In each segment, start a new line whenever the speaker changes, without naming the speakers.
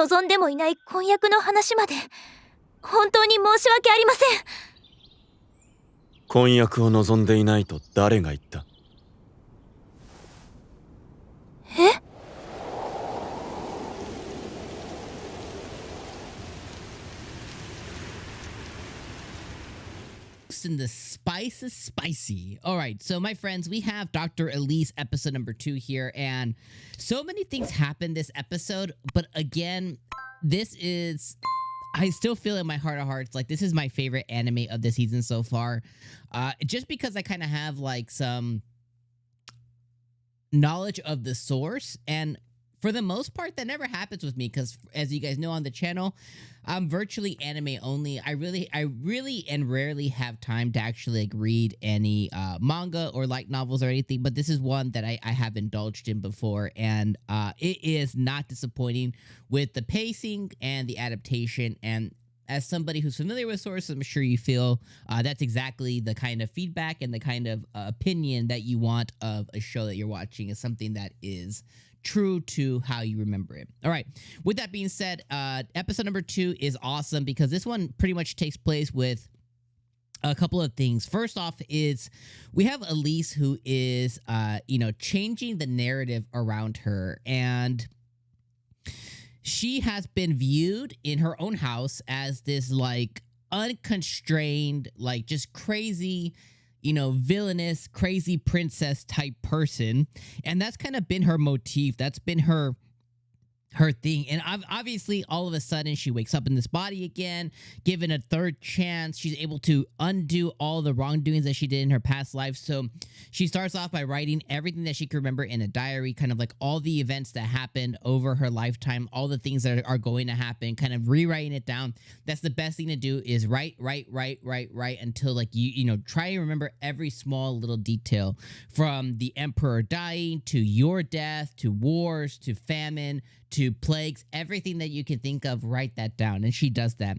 望んでもいない婚約の話まで本当に申し訳ありません。
婚約を望んでいないと誰が言った？
え？And
the spice is spicy. All right, so my friends, we have Doctor Elise episode number 2 here, and so many things happen this episode, but again, this is, I still feel in my heart of hearts like this is my favorite anime of the season so far, just because I kind of have like some knowledge of the source, and for the most part, that never happens with me because, as you guys know on the channel, I'm virtually anime only. I really and rarely have time to actually like read any manga or light novels or anything, but this is one that I have indulged in before, and it is not disappointing with the pacing and the adaptation. And as somebody who's familiar with sources, I'm sure you feel that's exactly the kind of feedback and the kind of opinion that you want of a show that you're watching, is something that is true to how you remember it. All right, with that being said, episode number 2 is awesome because this one pretty much takes place with a couple of things. First off is we have Elise, who is changing the narrative around her, and she has been viewed in her own house as this like unconstrained, like just crazy, villainous, crazy princess type person. And that's kind of been her motif. That's been her thing. And obviously, all of a sudden, she wakes up in this body again, given a third chance. She's able to undo all the wrongdoings that she did in her past life. So she starts off by writing everything that she can remember in a diary, kind of like all the events that happened over her lifetime, all the things that are going to happen, kind of rewriting it down. That's the best thing to do, is write until like you try and remember every small little detail, from the emperor dying to your death to wars to famine to plagues, everything that you can think of, write that down. And she does that.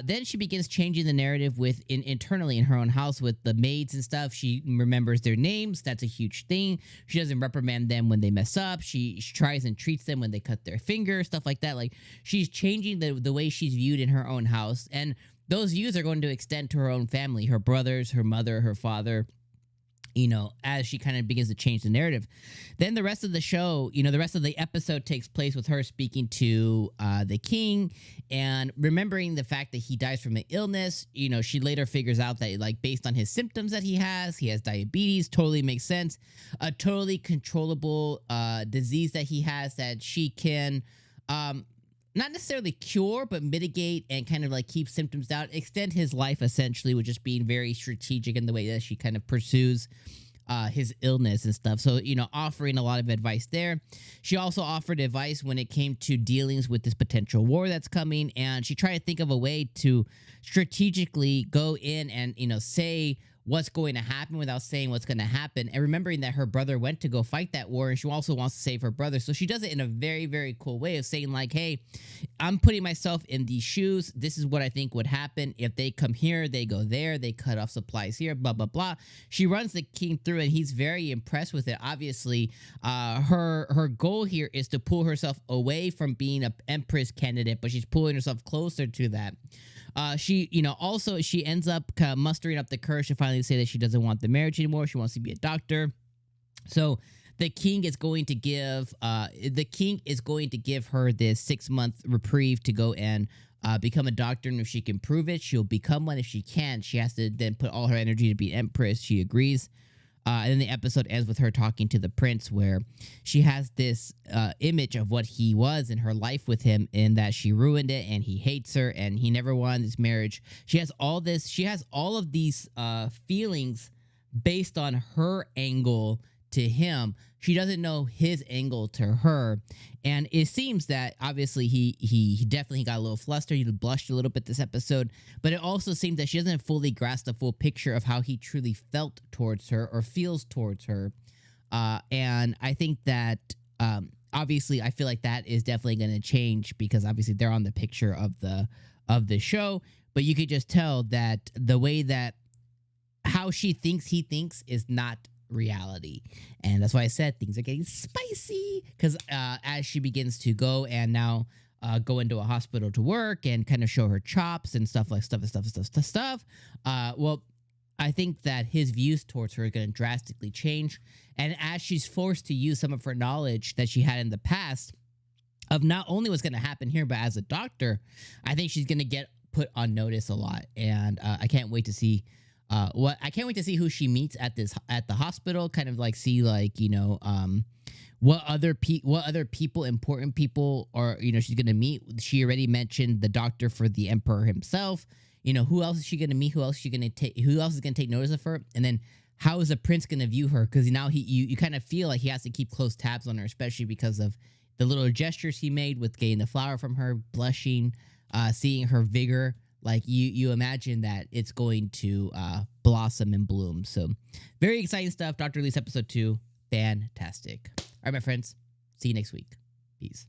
Then she begins changing the narrative internally in her own house with the maids and stuff. She remembers their names. That's a huge thing. She doesn't reprimand them when they mess up. She tries and treats them when they cut their finger, stuff like that. Like, she's changing the way she's viewed in her own house. And those views are going to extend to her own family, her brothers, her mother, her father, as she kind of begins to change the narrative. Then the rest of the show, the rest of the episode takes place with her speaking to the king and remembering the fact that he dies from an illness. She later figures out that, like, based on his symptoms that he has diabetes. Totally makes sense. A totally controllable disease that he has that she can not necessarily cure, but mitigate and kind of like keep symptoms down, extend his life essentially, with just being very strategic in the way that she kind of pursues his illness and stuff. So, offering a lot of advice there. She also offered advice when it came to dealings with this potential war that's coming. And she tried to think of a way to strategically go in and, say what's going to happen without saying what's going to happen, and remembering that her brother went to go fight that war, and she also wants to save her brother. So she does it in a very, very cool way of saying, like, hey, I'm putting myself in these shoes. This is what I think would happen if they come here, they go there, they cut off supplies here, blah, blah, blah. She runs the king through, and he's very impressed with it. Obviously, her goal here is to pull herself away from being an empress candidate, but she's pulling herself closer to that. She ends up mustering up the courage to finally say that she doesn't want the marriage anymore. She wants to be a doctor. So the king is going to give her this 6-month reprieve to go and become a doctor. And if she can prove it, she'll become one. If she can't, she has to then put all her energy to be empress. She agrees. And then the episode ends with her talking to the prince, where she has this image of what he was in her life with him, in that she ruined it and he hates her and he never wanted this marriage. She has all of these feelings based on her angle to him. She doesn't know his angle to her. And it seems that obviously he definitely got a little flustered. He blushed a little bit this episode. But it also seems that she doesn't fully grasp the full picture of how he truly felt towards her or feels towards her. And I think that obviously I feel like that is definitely going to change, because obviously they're on the picture of the show. But you could just tell that the way that how she thinks he thinks is not reality. And that's why I said things are getting spicy, because as she begins to go and now go into a hospital to work and kind of show her chops and stuff. Well, I think that his views towards her are going to drastically change. And as she's forced to use some of her knowledge that she had in the past of not only what's going to happen here, but as a doctor, I think she's going to get put on notice a lot. And I can't wait to see I can't wait to see who she meets at the hospital, kind of like see like, what other people, important people, or she's gonna meet. She already mentioned the doctor for the emperor himself. Who else is she gonna meet? Who else is gonna take notice of her? And then how is the prince gonna view her? Because now you kind of feel like he has to keep close tabs on her, especially because of the little gestures he made with getting the flower from her, blushing, seeing her vigor. Like you imagine that it's going to blossom and bloom. So very exciting stuff. Doctor Elise episode 2, fantastic. All right, my friends. See you next week. Peace.